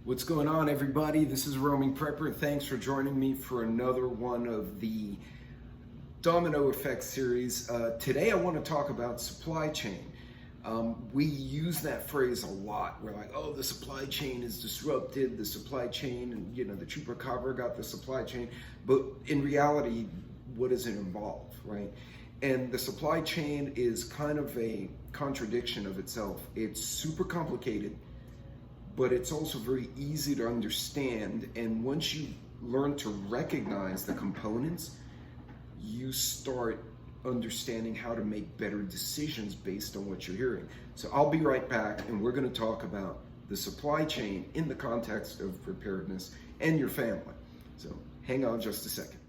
What's going on, everybody? This is Roaming Prepper. Thanks for joining me for another one of the Domino Effect series. Today I want to talk about supply chain. We use that phrase a lot. We're like, oh, the supply chain is disrupted, the supply chain, and the chupacabra got the supply chain. But in reality, what does it involve, right? And the supply chain is kind of a contradiction of itself. It's super complicated, but it's also very easy to understand. And once you learn to recognize the components, you start understanding how to make better decisions based on what you're hearing. So I'll be right back, and we're going to talk about the supply chain in the context of preparedness and your family. So hang on just a second.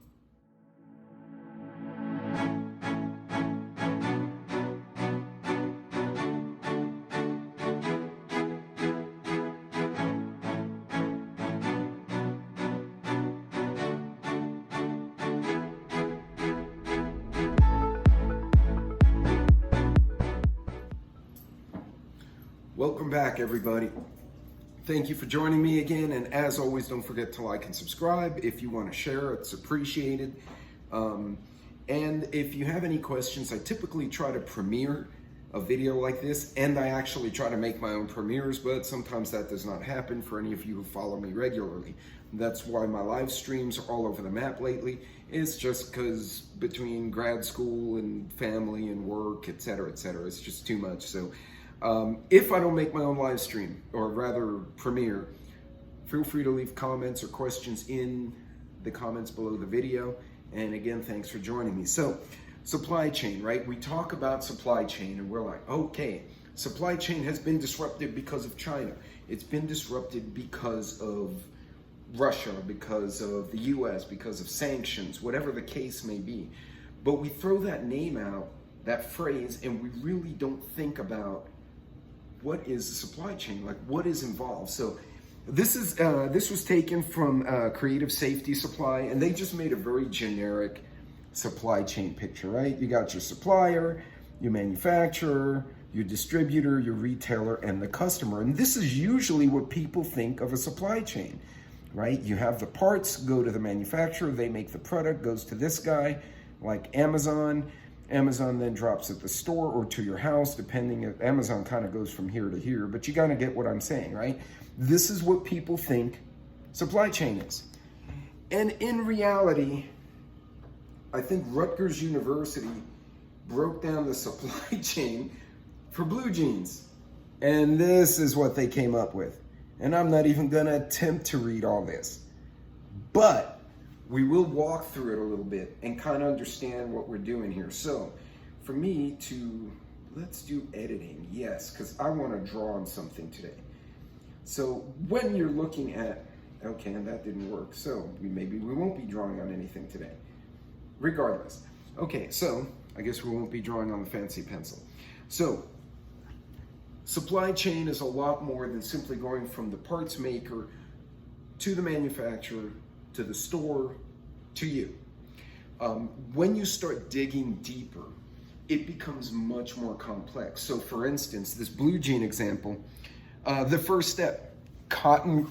Welcome back, everybody. Thank you for joining me again, and as always, don't forget to like and subscribe. If you want to share, it's appreciated. And if you have any questions, I typically try to premiere a video like this, and I actually try to make my own premieres, but sometimes that does not happen for any of you who follow me regularly. That's why my live streams are all over the map lately. It's just because between grad school and family and work, etc., it's just too much. So if I don't make my own live stream, or rather premiere, feel free to leave comments or questions in the comments below the video. And again, thanks for joining me. So, supply chain, right? We talk about supply chain and we're like, okay, supply chain has been disrupted because of China. It's been disrupted because of Russia, because of the US, because of sanctions, whatever the case may be. But we throw that name out, that phrase, and we really don't think about what is the supply chain, like what is involved. So this was taken from Creative Safety Supply, and they just made a very generic supply chain picture, right? You got your supplier, your manufacturer, your distributor, your retailer, and the customer. And this is usually what people think of a supply chain, right? You have the parts, go to the manufacturer, they make the product, goes to this guy, like Amazon. Amazon then drops at the store or to your house, depending. Amazon kind of goes from here to here, but you gotta get what I'm saying, right? This is what people think supply chain is. And in reality, I think Rutgers University broke down the supply chain for blue jeans. And this is what they came up with. And I'm not even gonna attempt to read all this. But we will walk through it a little bit and kind of understand what we're doing here. So for me let's do editing, yes, because I want to draw on something today. So when you're looking at, okay, and that didn't work, so maybe we won't be drawing on anything today. Regardless. Okay, so I guess we won't be drawing on the fancy pencil. So supply chain is a lot more than simply going from the parts maker to the manufacturer, to the store, to you. When you start digging deeper, it becomes much more complex. So for instance, this blue jean example, the first step, cotton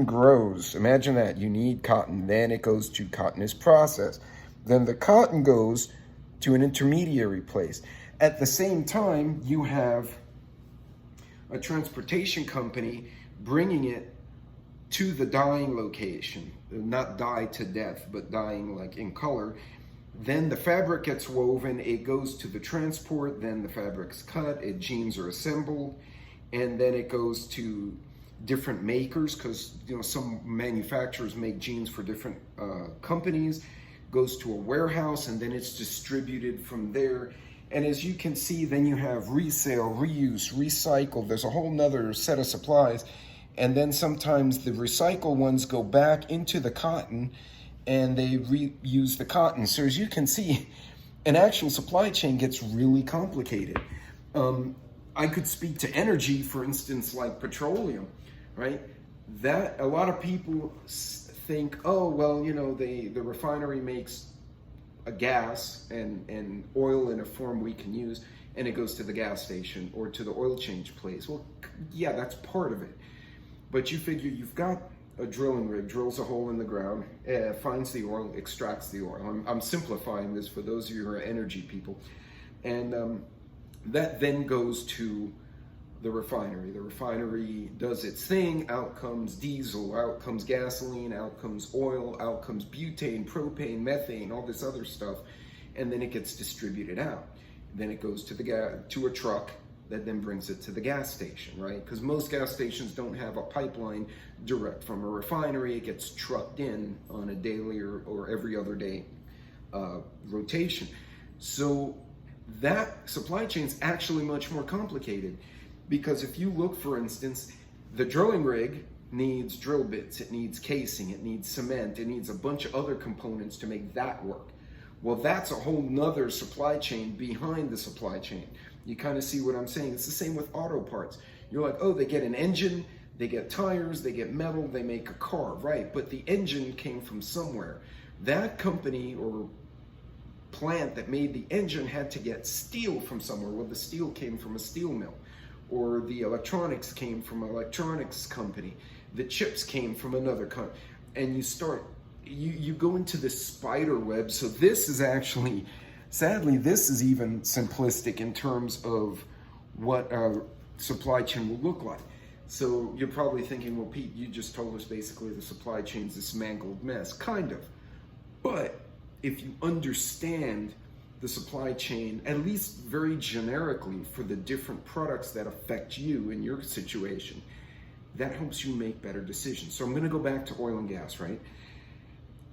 grows. Imagine that, you need cotton, then it goes to cotton is processed. Then the cotton goes to an intermediary place. At the same time, you have a transportation company bringing it to the dyeing location, not dye to death, but dyeing like in color. Then the fabric gets woven, it goes to the transport, then the fabric's cut, jeans are assembled, and then it goes to different makers, because some manufacturers make jeans for different companies, goes to a warehouse, and then it's distributed from there. And as you can see, then you have resale, reuse, recycle. There's a whole nother set of supplies. And then sometimes the recycled ones go back into the cotton and they reuse the cotton. So as you can see, an actual supply chain gets really complicated. I could speak to energy, for instance, like petroleum, right? That a lot of people think, oh, well, the refinery makes a gas and oil in a form we can use. and it goes to the gas station or to the oil change place. Well, yeah, that's part of it. But you figure you've got a drilling rig, drills a hole in the ground, finds the oil, extracts the oil. I'm simplifying this for those of you who are energy people. And that then goes to the refinery. The refinery does its thing, out comes diesel, out comes gasoline, out comes oil, out comes butane, propane, methane, all this other stuff, and then it gets distributed out. Then it goes to a truck that then brings it to the gas station, right? Because most gas stations don't have a pipeline direct from a refinery. It gets trucked in on a daily or every other day rotation. So that supply chain is actually much more complicated, because if you look, for instance, the drilling rig needs drill bits, it needs casing, it needs cement, it needs a bunch of other components to make that work. Well, that's a whole nother supply chain behind the supply chain. You kind of see what I'm saying? It's the same with auto parts. You're like, oh, they get an engine, they get tires, they get metal, they make a car, right? But the engine came from somewhere. That company or plant that made the engine had to get steel from somewhere. Well, the steel came from a steel mill. Or the electronics came from an electronics company. The chips came from another company. And you go into this spider web. So this is actually, sadly, this is even simplistic in terms of what a supply chain will look like. So you're probably thinking, well, Pete, you just told us basically the supply chain's this mangled mess. Kind of. But if you understand the supply chain, at least very generically, for the different products that affect you in your situation, that helps you make better decisions. So I'm going to go back to oil and gas, right?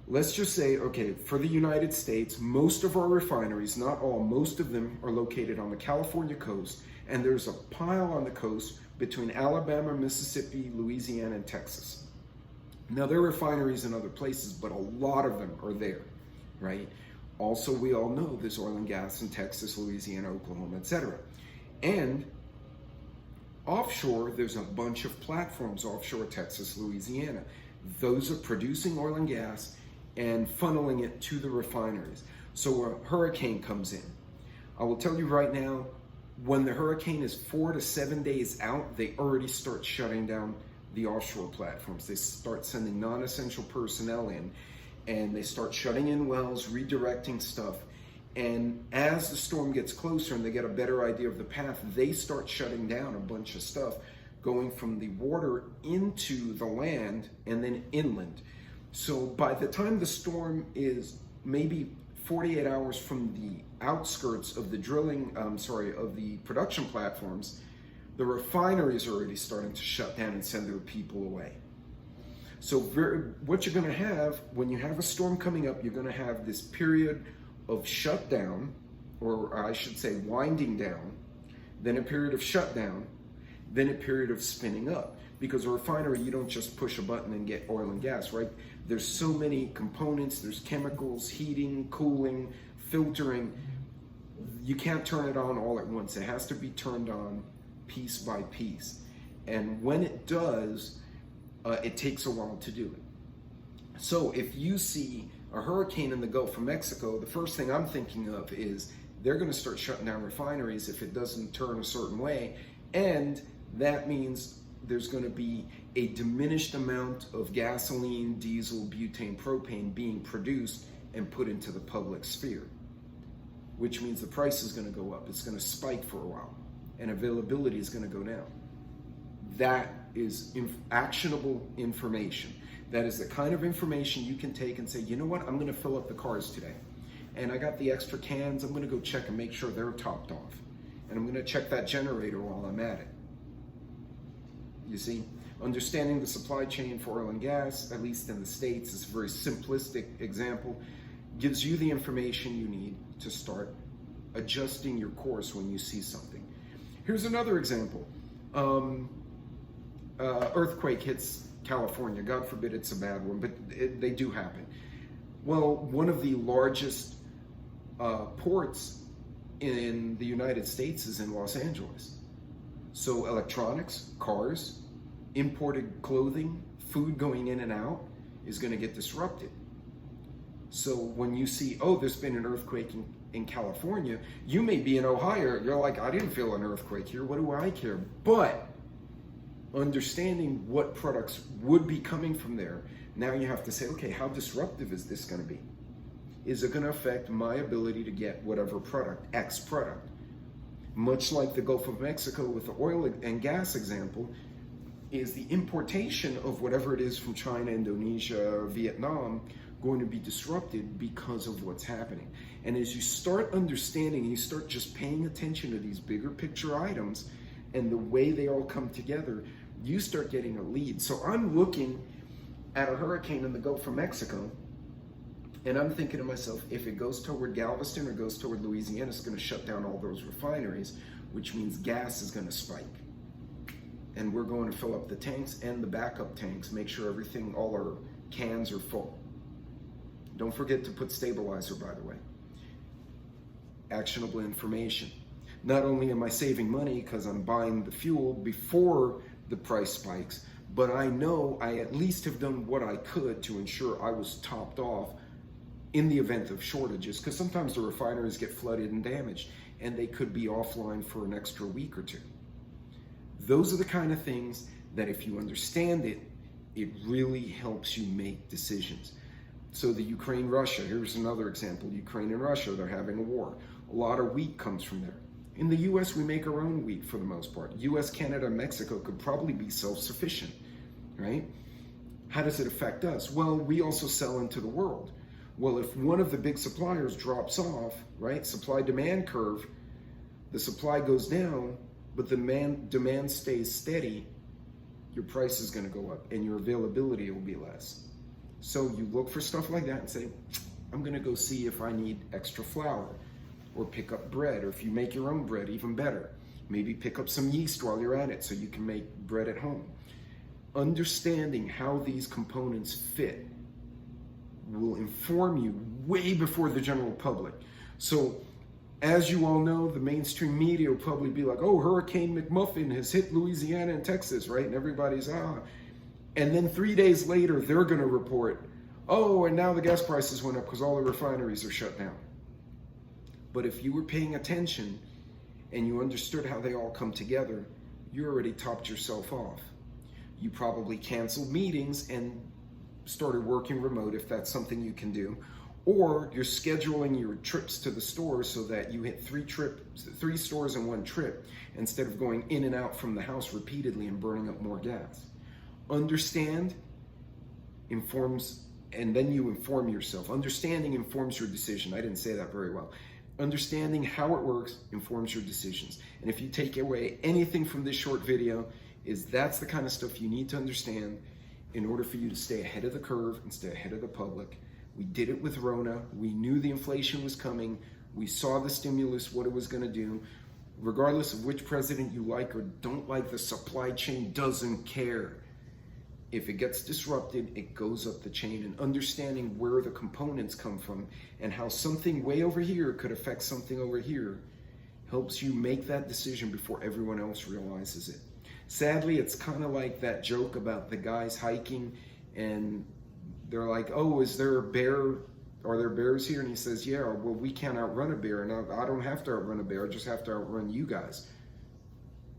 Let's just say, okay, for the United States, most of our refineries, not all, most of them are located on the California coast, and there's a pile on the coast between Alabama, Mississippi, Louisiana, and Texas. Now, there are refineries in other places, but a lot of them are there, right? Also, we all know there's oil and gas in Texas, Louisiana, Oklahoma, etc. And offshore, there's a bunch of platforms offshore Texas, Louisiana. Those are producing oil and gas and funneling it to the refineries. So a hurricane comes in. I will tell you right now, when the hurricane is 4 to 7 days out, they already start shutting down the offshore platforms. They start sending non-essential personnel in, and they start shutting in wells, redirecting stuff. And as the storm gets closer and they get a better idea of the path, they start shutting down a bunch of stuff going from the water into the land and then inland. So by the time the storm is maybe 48 hours from the outskirts of the of the production platforms, the refineries are already starting to shut down and send their people away. So what you're going to have when you have a storm coming up, you're going to have this period of shutdown, or I should say winding down, then a period of shutdown, then a period of spinning up. Because a refinery, you don't just push a button and get oil and gas, right? There's so many components, there's chemicals, heating, cooling, filtering. You can't turn it on all at once. It has to be turned on piece by piece. And when it does, it takes a while to do it. So if you see a hurricane in the Gulf of Mexico, the first thing I'm thinking of is they're going to start shutting down refineries if it doesn't turn a certain way. And that means there's going to be a diminished amount of gasoline, diesel, butane, propane being produced and put into the public sphere, which means the price is going to go up. It's going to spike for a while, and availability is going to go down. That is actionable information. That is the kind of information you can take and say, you know what, I'm going to fill up the cars today. And I got the extra cans, I'm going to go check and make sure they're topped off. And I'm going to check that generator while I'm at it. You see, understanding the supply chain for oil and gas, at least in the States, is a very simplistic example, gives you the information you need to start adjusting your course when you see something. Here's another example. Earthquake hits California. God forbid it's a bad one, but they do happen. Well, one of the largest ports in the United States is in Los Angeles. So electronics, cars, imported clothing, food going in and out is going to get disrupted. So when you see, oh, there's been an earthquake in in California. You may be in Ohio. You're like, I didn't feel an earthquake here. What do I care? But understanding what products would be coming from there, now you have to say, okay, how disruptive is this going to be? Is it going to affect my ability to get whatever product, X product? Much like the Gulf of Mexico with the oil and gas example, is the importation of whatever it is from China, Indonesia, Vietnam going to be disrupted because of what's happening? And as you start understanding, you start just paying attention to these bigger picture items and the way they all come together, you start getting a lead. So I'm looking at a hurricane in the Gulf of Mexico, and I'm thinking to myself, if it goes toward Galveston or goes toward Louisiana, it's going to shut down all those refineries, which means gas is going to spike. And we're going to fill up the tanks and the backup tanks, make sure everything, all our cans are full. Don't forget to put stabilizer, by the way. Actionable information. Not only am I saving money because I'm buying the fuel before the price spikes, but I know I at least have done what I could to ensure I was topped off in the event of shortages, because sometimes the refineries get flooded and damaged and they could be offline for an extra week or two. Those are the kind of things that if you understand it, it really helps you make decisions. So the Ukraine-Russia, here's another example. Ukraine and Russia, they're having a war. A lot of wheat comes from there. In the US, we make our own wheat for the most part. US, Canada, and Mexico could probably be self-sufficient, right? How does it affect us? Well, we also sell into the world. Well, if one of the big suppliers drops off, right, supply-demand curve, the supply goes down, but the demand stays steady, your price is going to go up and your availability will be less. So you look for stuff like that and say, I'm going to go see if I need extra flour, or pick up bread, or if you make your own bread, even better. Maybe pick up some yeast while you're at it so you can make bread at home. Understanding how these components fit will inform you way before the general public. So as you all know, the mainstream media will probably be like, oh, Hurricane McMuffin has hit Louisiana and Texas, right? And everybody's, And then 3 days later, they're going to report, oh, and now the gas prices went up because all the refineries are shut down. But if you were paying attention and you understood how they all come together, you already topped yourself off. You probably canceled meetings and started working remote if that's something you can do. Or you're scheduling your trips to the store so that you hit three stores in one trip instead of going in and out from the house repeatedly and burning up more gas. Understand informs, and then you inform yourself. Understanding informs your decision. I didn't say that very well. Understanding how it works informs your decisions. And if you take away anything from this short video, is that's the kind of stuff you need to understand in order for you to stay ahead of the curve and stay ahead of the public. We did it with Rona. We knew the inflation was coming. We saw the stimulus, what it was going to do. Regardless of which president you like or don't like, the supply chain doesn't care. If it gets disrupted, it goes up the chain. And understanding where the components come from and how something way over here could affect something over here helps you make that decision before everyone else realizes it. Sadly, it's kind of like that joke about the guys hiking and they're like, oh, is there a bear? Are there bears here? And he says, yeah, well, we can't outrun a bear. And I don't have to outrun a bear. I just have to outrun you guys.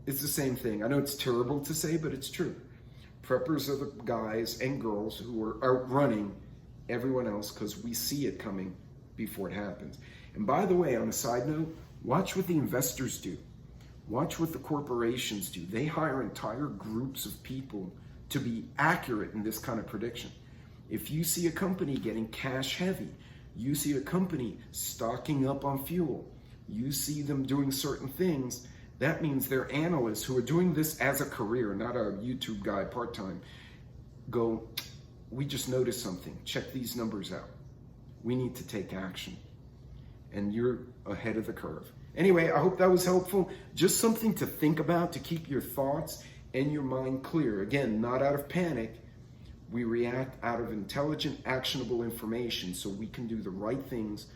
It's the same thing. I know it's terrible to say, but it's true. Preppers are the guys and girls who are outrunning everyone else because we see it coming before it happens. And by the way, on a side note, watch what the investors do. Watch what the corporations do. They hire entire groups of people to be accurate in this kind of prediction. If you see a company getting cash heavy, you see a company stocking up on fuel, you see them doing certain things, that means their analysts who are doing this as a career, not a YouTube guy part-time, go, we just noticed something. Check these numbers out. We need to take action. And you're ahead of the curve. Anyway, I hope that was helpful. Just something to think about to keep your thoughts and your mind clear. Again, not out of panic. We react out of intelligent, actionable information so we can do the right things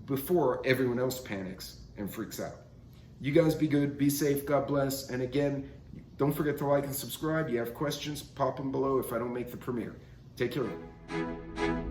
before everyone else panics and freaks out. You guys be good, be safe, God bless. And again, don't forget to like and subscribe. You have questions, pop them below if I don't make the premiere. Take care.